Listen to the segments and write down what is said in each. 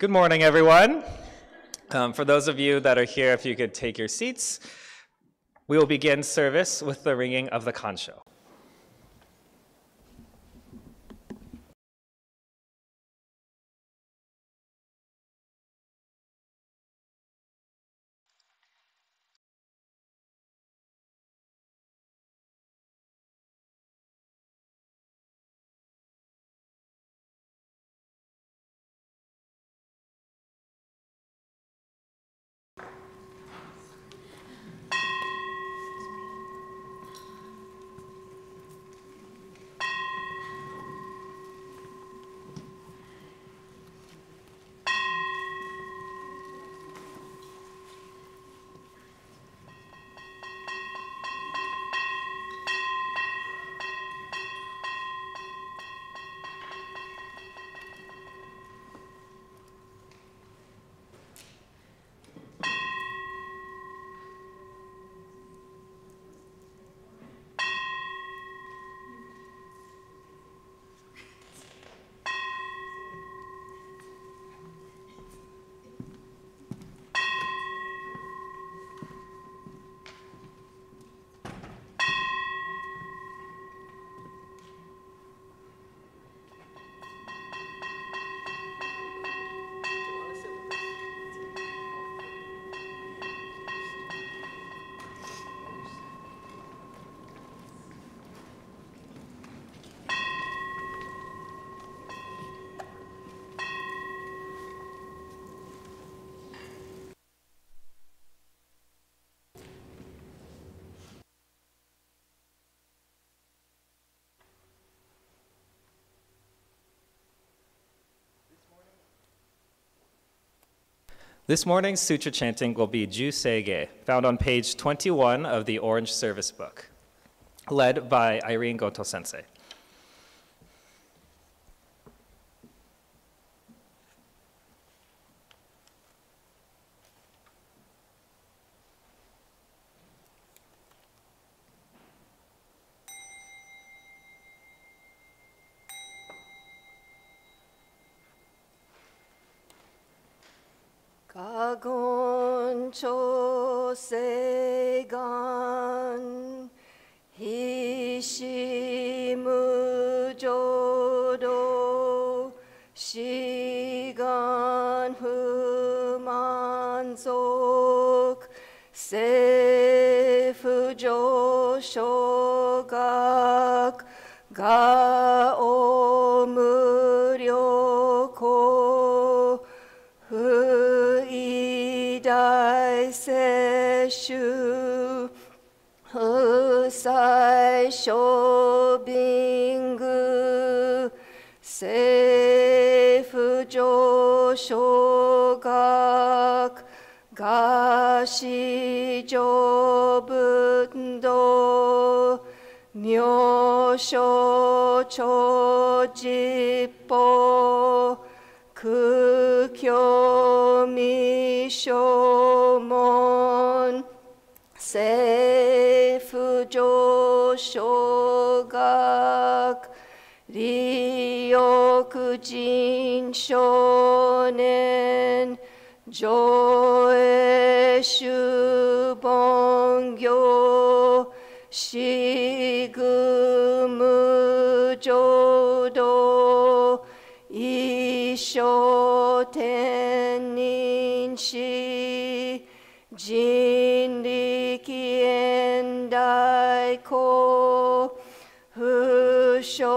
Good morning, everyone. For those of you that are here, if you could take your seats, we will begin service with the ringing of the kancho. This morning's sutra chanting will be Ju Seige, found on page 21 of the Orange Service Book, led by Irene Goto Sensei. 가곤 초세간 희시무조도 시간 후만속 세프조쇼각 가오무료고 이다이세슈 의사이쇼빙그 세프조쇼각 가시조분도 묘쇼초집보 극효미쇼몬 세프조쇼각 리오크진쇼넨 조에슈봉교 시그무조도 이쇼텐닌시 진리키엔다이코 후쇼무사이도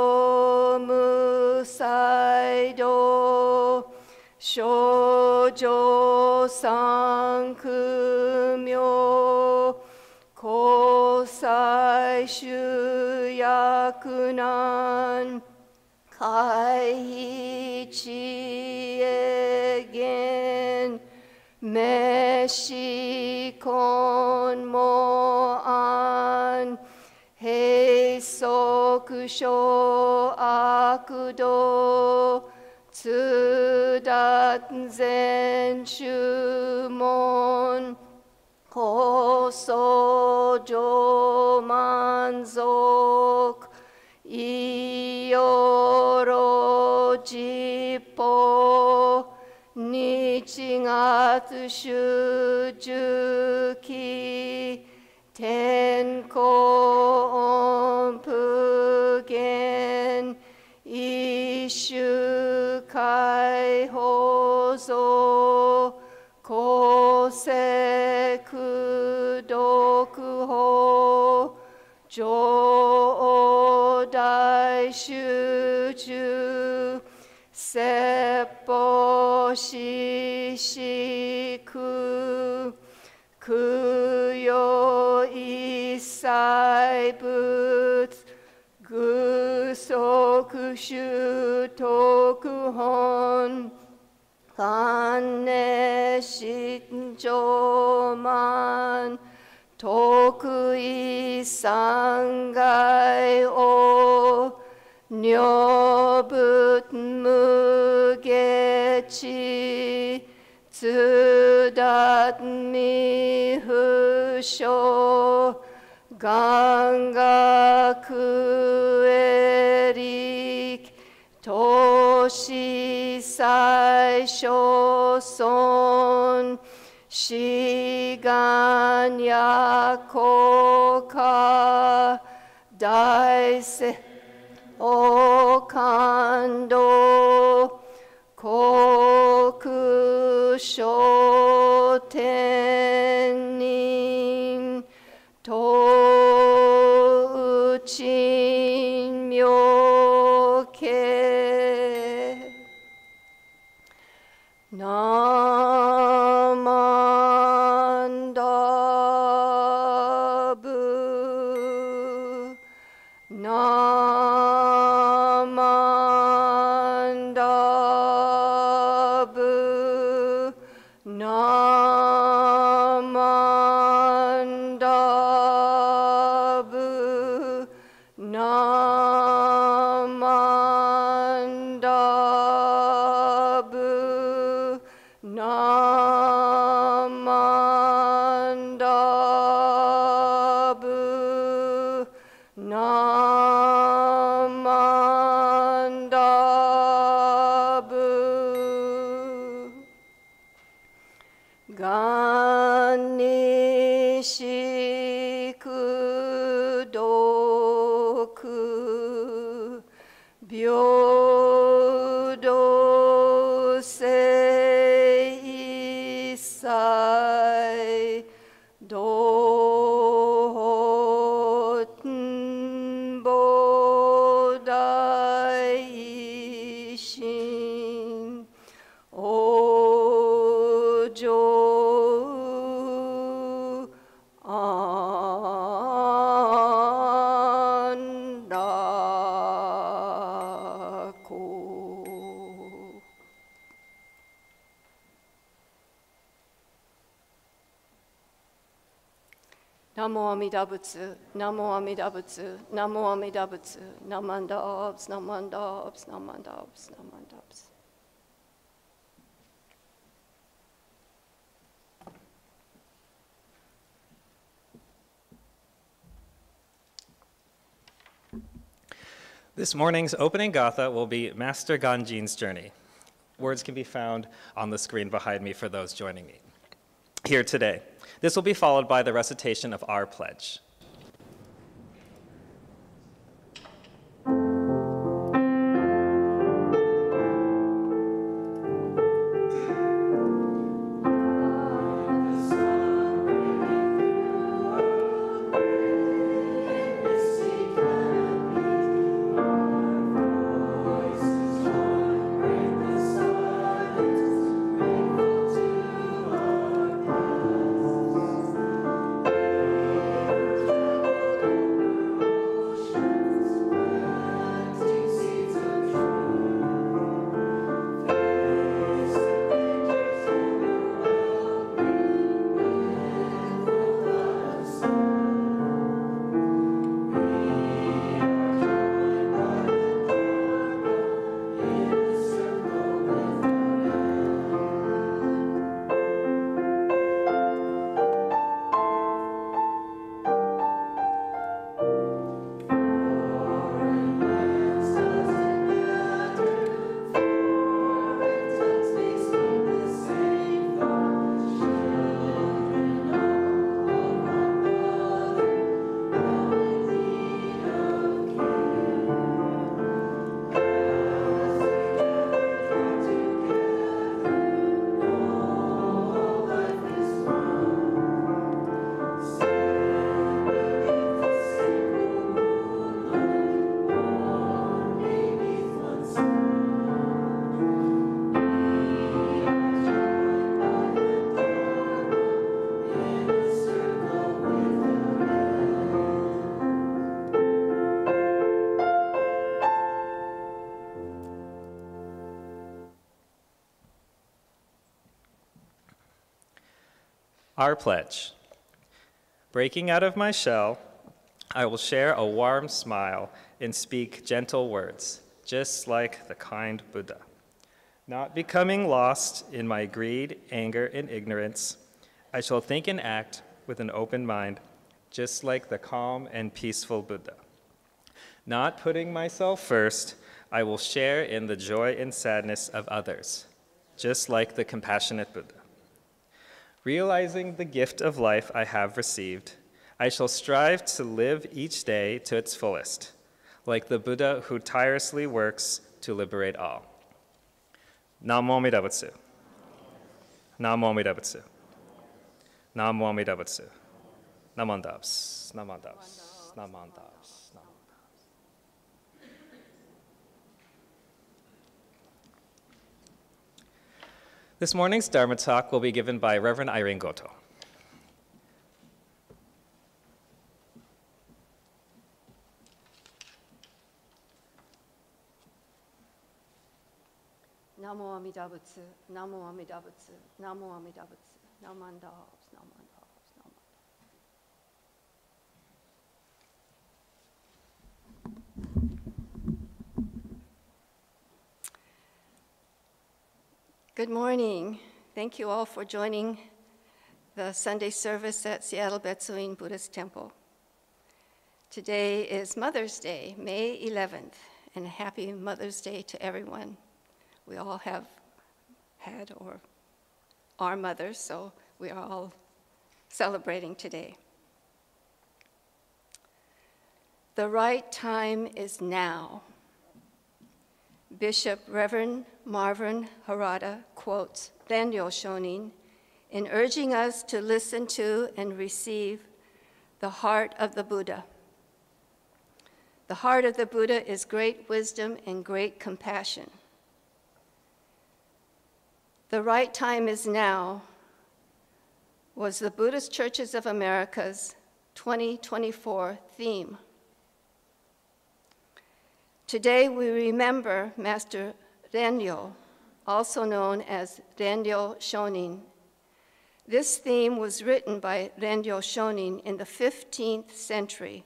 쇼조상크묘 고사이슈야쿠난 가이치에겐 메시콘모안 헤이소크쇼 아쿠도 츠닷젠슈몬 고소조만속 이요로지포 日月主十期天候音符源一種解放像公正苦読法上大集中説法ししく供養一切仏具足修徳本観念心上慢徳意三害を女仏無下知津達未不詳願学エリキ投資最小尊志願や効果大世お感動国書天人と鎮妙慶ナマンダブナマンダブナマンダブナマンダブナマンダブナマンダブがんにしくどく平等性一切道菩提心往生安楽ナモアミダ仏、ナモアミダ仏、ナモアミダ仏、ナマンダーブス、ナマンダーブス、ナマンダーブス、ナマンダーブス。This morning's opening gatha will be Master Ganjin's journey. Words can be found on the screen behind me for those joining me here today. This will be followed by the recitation of our pledge. Our pledge. Breaking out of my shell, I will share a warm smile and speak gentle words, just like the kind Buddha. Not becoming lost in my greed, anger, and ignorance, I shall think and act with an open mind, just like the calm and peaceful Buddha. Not putting myself first, I will share in the joy and sadness of others, just like the compassionate Buddha. Realizing the gift of life I have received, I shall strive to live each day to its fullest, like the Buddha who tirelessly works to liberate all. Namo Amida Butsu. Namo Amida Butsu. Namo Amida Butsu. Namandabs. Namandabs. Namandabs. This morning's Dharma talk will be given by Reverend Irene Goto. Namo Amida Butsu, Namo Amida Butsu, Namo Amida Butsu, Namandabs, Namandabs, Namandabs. Good morning. Thank you all for joining the Sunday service at Seattle Betsuin Buddhist Temple. Today is Mother's Day, May 11th, and happy Mother's Day to everyone. We all have had or are mothers, so we are all celebrating today. The right time is now. Bishop Reverend Marvin Harada quotes Renryo Shonin in urging us to listen to and receive the heart of the Buddha. The heart of the Buddha is great wisdom and great compassion. The right time is now was the Buddhist Churches of America's 2024 theme. Today we remember Master Renryo, also known as Renryo Shonin. This theme was written by Renryo Shonin in the 15th century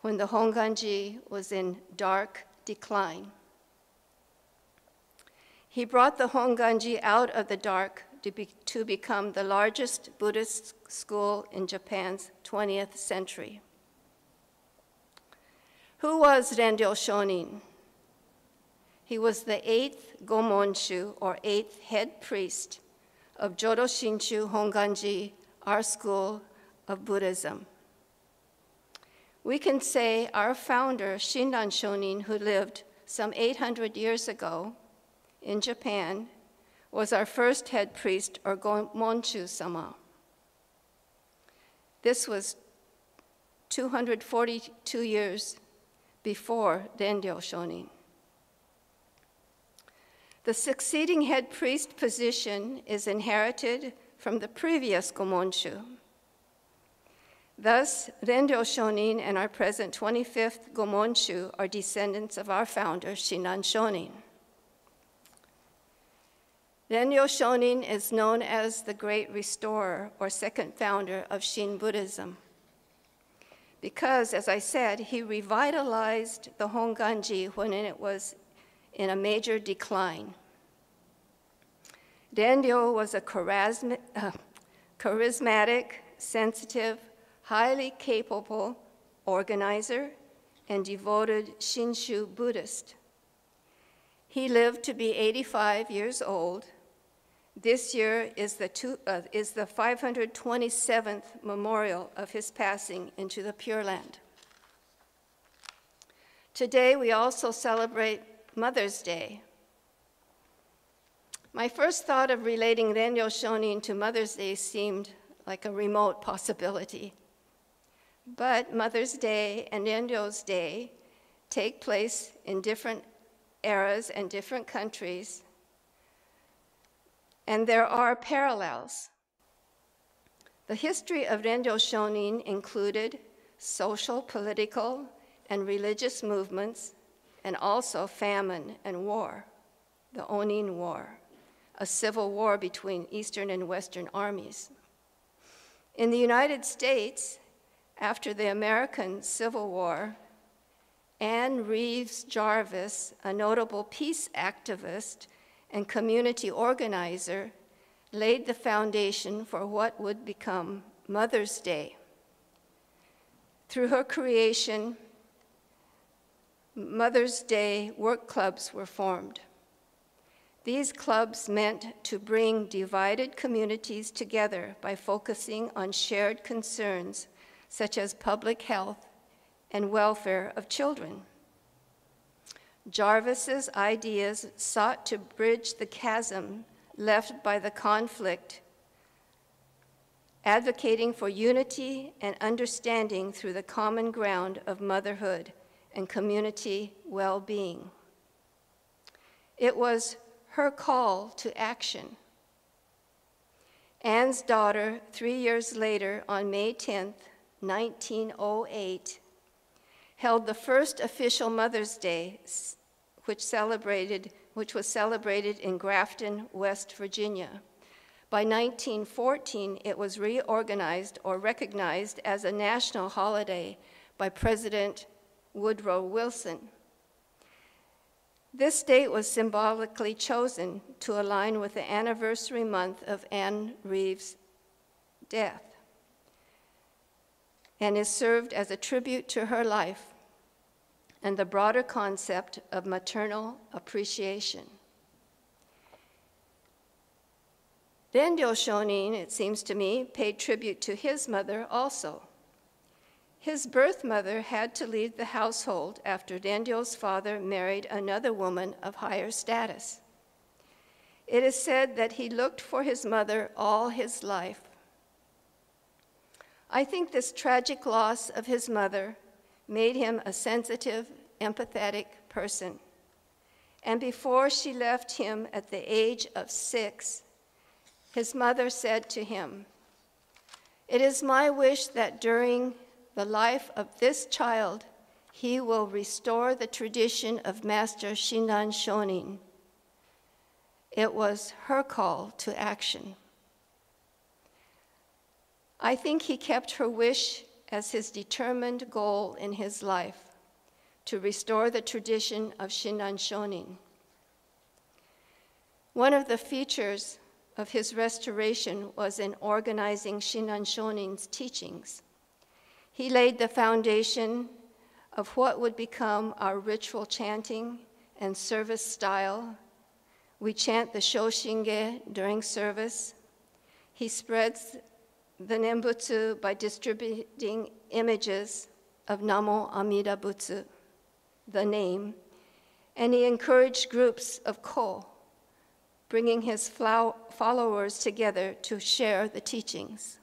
when the Honganji was in dark decline. He brought the Honganji out of the dark to become the largest Buddhist school in Japan's 20th century. Who was Renryo Shonin? He was the 8th Gomonshu, or 8th head priest of Jodo Shinshu Honganji, our school of Buddhism. We can say our founder, Shinran Shonin, who lived some 800 years ago in Japan, was our first head priest, or Gomonshu-sama. This was 242 years before Renryo Shonin. The succeeding head priest position is inherited from the previous Gomonshu. Thus, Renryo Shonin and our present 25th Gomonshu are descendants of our founder, Shinran Shonin. Renryo Shonin is known as the Great Restorer, or second founder of Shin Buddhism, because, as I said, he revitalized the Honganji when it was in a major decline. Renryo was a charismatic, sensitive, highly capable organizer and devoted Shinshu Buddhist. He lived to be 85 years old. This year is the 527th memorial of his passing into the Pure Land. Today, we also celebrate Mother's Day. My first thought of relating Renryo Shonin to Mother's Day seemed like a remote possibility. But Mother's Day and Renryo's Day take place in different eras and different countries, and there are parallels. The history of Renryo Shonin included social, political, and religious movements, and also famine and war, the Onin War, a civil war between Eastern and Western armies. In the United States, after the American Civil War, Anne Reeves Jarvis, a notable peace activist and community organizer, laid the foundation for what would become Mother's Day. Through her creation, Mother's Day work clubs were formed. These clubs meant to bring divided communities together by focusing on shared concerns such as public health and welfare of children. Jarvis's ideas sought to bridge the chasm left by the conflict, advocating for unity and understanding through the common ground of motherhood and community well-being. It was her call to action. Anne's daughter, 3 years later, on May 10th, 1908, held the first official Mother's Day, which was celebrated in Grafton, West Virginia. By 1914, it was reorganized or recognized as a national holiday by President Woodrow Wilson. This date was symbolically chosen to align with the anniversary month of Anne Reeves' death, and is served as a tribute to her life and the broader concept of maternal appreciation. Rendyo Shonin, it seems to me, paid tribute to his mother also. His birth mother had to leave the household after Rendyo's father married another woman of higher status. It is said that he looked for his mother all his life. I think this tragic loss of his mother made him a sensitive, empathetic person. And before she left him at the age of 6, his mother said to him, "It is my wish that during the life of this child, he will restore the tradition of Master Shinran Shonin." It was her call to action. I think he kept her wish as his determined goal in his life, to restore the tradition of Shinran Shonin. One of the features of his restoration was in organizing Shinran Shonin's teachings. He laid the foundation of what would become our ritual chanting and service style. We chant the Shoshinge during service. He spreads the Nembutsu by distributing images of Namo Amida Butsu, the name, and he encouraged groups of ko, bringing his followers together to share the teachings.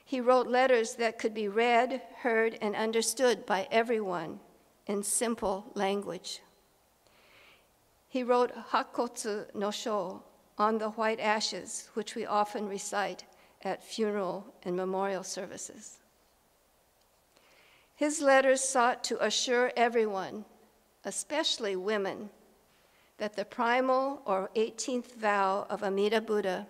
He wrote letters that could be read, heard, and understood by everyone in simple language. He wrote Hakkotsu no Sho, on the white ashes, which we often recite at funeral and memorial services. His letters sought to assure everyone, especially women, that the primal or 18th vow of Amida Buddha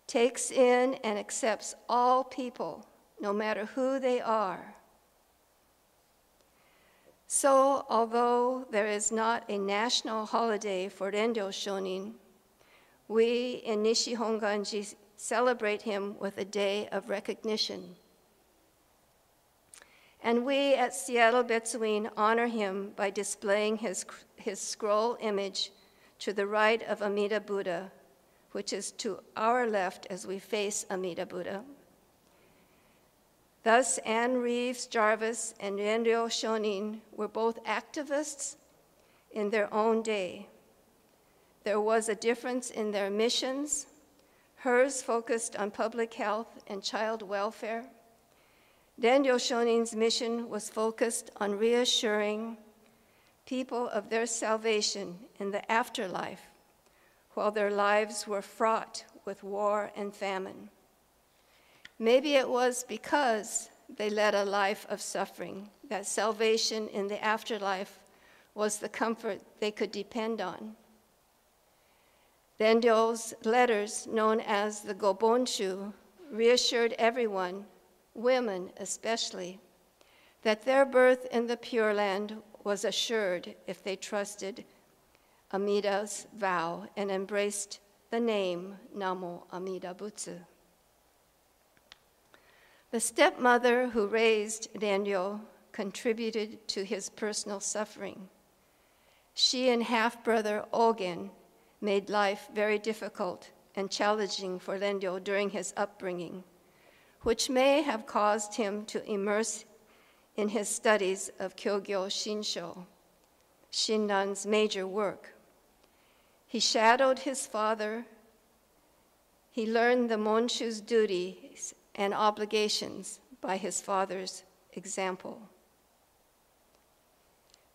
takes in and accepts all people, no matter who they are. So, although there is not a national holiday for Rendyo Shonin, we in Nishi Honganji celebrate him with a day of recognition. And we at Seattle Betsuin honor him by displaying his scroll image to the right of Amida Buddha, which is to our left as we face Amida Buddha. Thus, Anne Reeves Jarvis and Rendyo Shonin were both activists in their own day. There was a difference in their missions. Hers focused on public health and child welfare. Rendyo Shonin's mission was focused on reassuring people of their salvation in the afterlife, while their lives were fraught with war and famine. Maybe it was because they led a life of suffering that salvation in the afterlife was the comfort they could depend on. Rendyo's letters, known as the Gobonshu, reassured everyone, women especially, that their birth in the Pure Land was assured if they trusted Amida's vow and embraced the name Namo Amida Butsu. The stepmother who raised Rendyo contributed to his personal suffering. She and half-brother Ogen made life very difficult and challenging for Rendyo during his upbringing, which may have caused him to immerse in his studies of Kyogyo Shinsho, Shinran's major work. He shadowed his father. He learned the Monshu's duties and obligations by his father's example.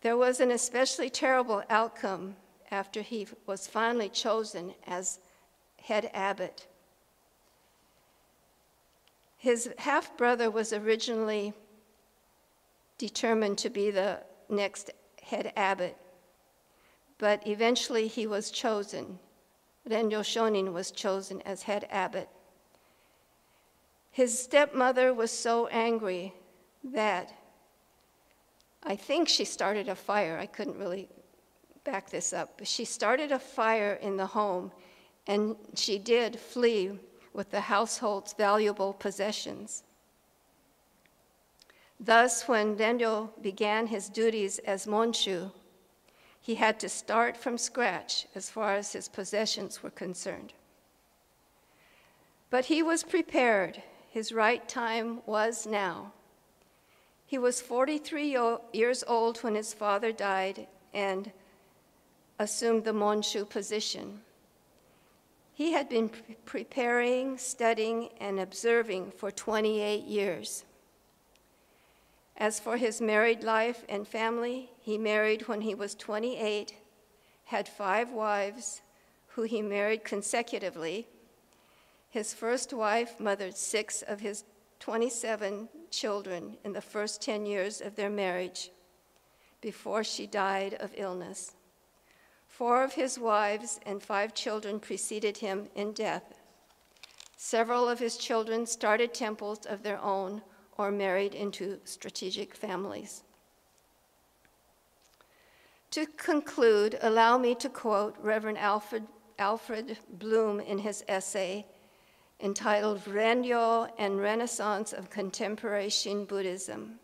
There was an especially terrible outcome after he was finally chosen as head abbot. His half-brother was originally determined to be the next head abbot, but eventually he was chosen. Rendyo Shonin was chosen as head abbot. His stepmother was so angry that I think she started a fire. I couldn't really back this up, but she started a fire in the home, and she did flee with the household's valuable possessions. Thus, when Rendyo began his duties as Monshu, he had to start from scratch as far as his possessions were concerned. But he was prepared. His right time was now. He was 43 years old when his father died and assumed the Monshu position. He had been preparing, studying, and observing for 28 years. As for his married life and family, he married when he was 28, had 5 wives who he married consecutively. His first wife mothered 6 of his 27 children in the first 10 years of their marriage before she died of illness. 4 of his wives and 5 children preceded him in death. Several of his children started temples of their own or married into strategic families. To conclude, allow me to quote Reverend Alfred Bloom in his essay entitled Rendyo and Renaissance of Contemporary Shin Buddhism.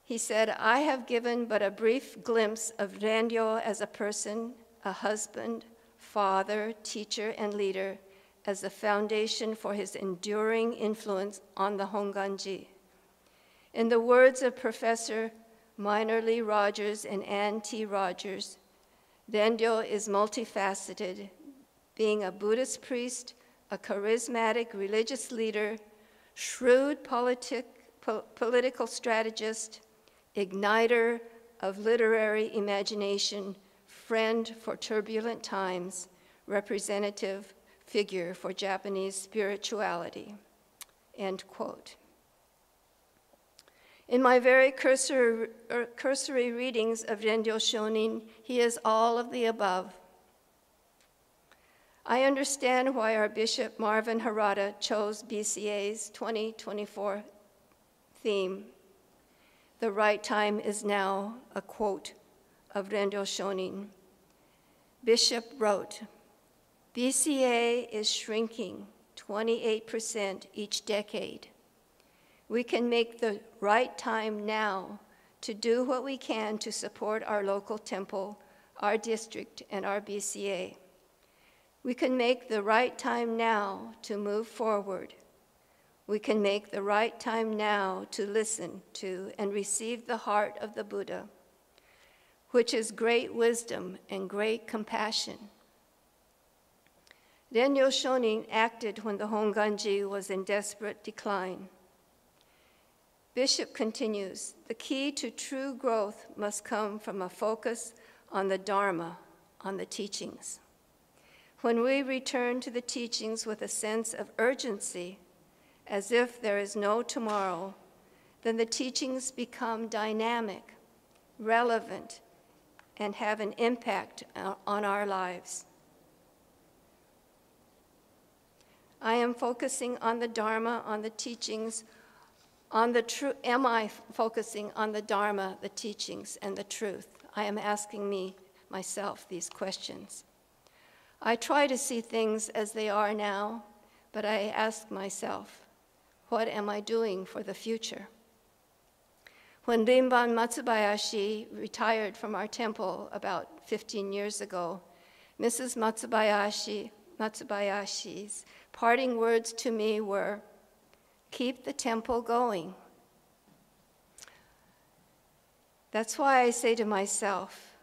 He said, "I have given but a brief glimpse of Rendyo as a person, a husband, father, teacher, and leader as the foundation for his enduring influence on the Honganji. In the words of Professor Minor Lee Rogers and Ann T. Rogers, Rendyo is multifaceted, being a Buddhist priest, a charismatic religious leader, shrewd political strategist, igniter of literary imagination, friend for turbulent times, representative figure for Japanese spirituality," end quote. In my very cursory readings of Rendyo Shonin, he is all of the above. I understand why our Bishop Marvin Harada chose BCA's 2024 theme, "The right time is now," a quote of Rendyo Shonin. Bishop wrote, "BCA is shrinking 28% each decade. We can make the right time now to do what we can to support our local temple, our district, and our BCA. We can make the right time now to move forward. We can make the right time now to listen to and receive the heart of the Buddha, which is great wisdom and great compassion." Rendyo Shonin acted when the Honganji was in desperate decline. Bishop continues, "The key to true growth must come from a focus on the Dharma, on the teachings. When we return to the teachings with a sense of urgency, as if there is no tomorrow, then the teachings become dynamic, relevant, and have an impact on our lives." I am focusing on the Dharma, on the teachings, on the truth. Am I focusing on the Dharma, the teachings, and the truth? I am asking myself these questions. I try to see things as they are now, but I ask myself, what am I doing for the future? When Rinban Matsubayashi retired from our temple about 15 years ago, Mrs. Matsubayashi's parting words to me were, keep the temple going. That's why I say to myself,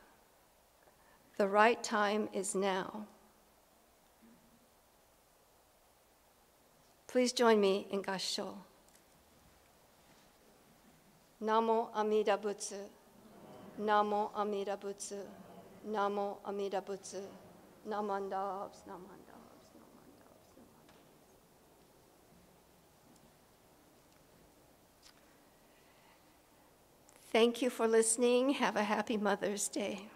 the right time is now. Please join me in Gassho. Namo Amida Butsu, Namo Amida Butsu, Namo Amida Butsu, Namandabs, Namandabs, Namandabs, Namandabs. Thank you for listening. Have a happy Mother's Day.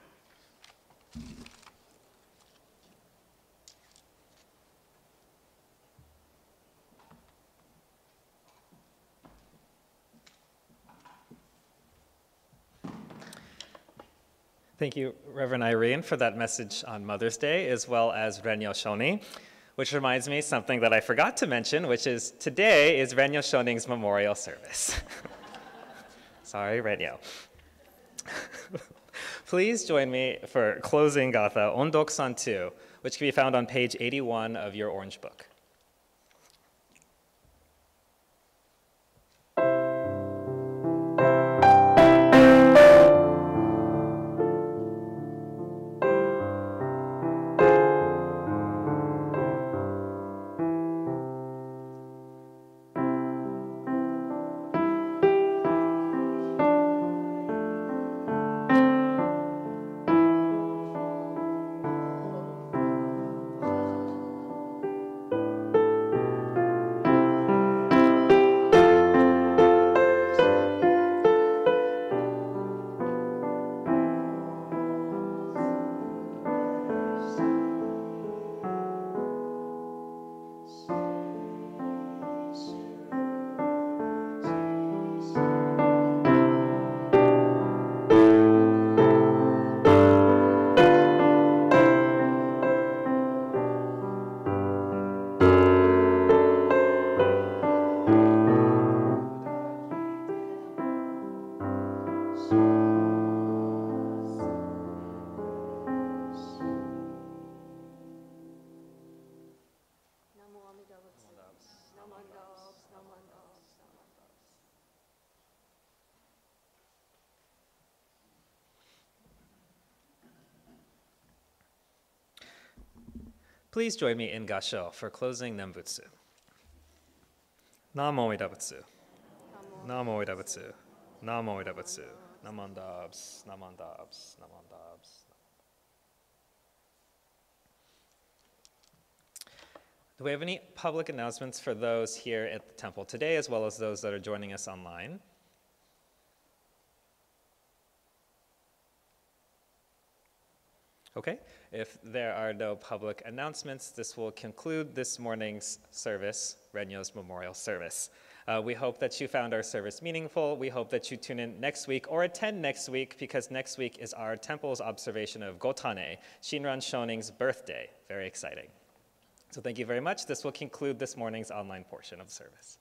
Thank you, Reverend Irene, for that message on Mother's Day, as well as Renyo Shoni, which reminds me something that I forgot to mention, which is today is Renyo Shoning's memorial service. Sorry, Renyo. Please join me for closing Gatha, Ondok-san 2, which can be found on page 81 of your Orange Book. Please join me in Gassho for closing Nembutsu. Namo Idabutsu. Namo Idabutsu. Namo Idabutsu. Namandabs. Namandabs. Namandabs. Do we have any public announcements for those here at the temple today, as well as those that are joining us online? Okay, if there are no public announcements, this will conclude this morning's service, Renyo's memorial service. We hope that you found our service meaningful. We hope that you tune in next week or attend next week, because next week is our temple's observation of Gotane, Shinran Shoning's birthday. Very exciting. So thank you very much. This will conclude this morning's online portion of the service.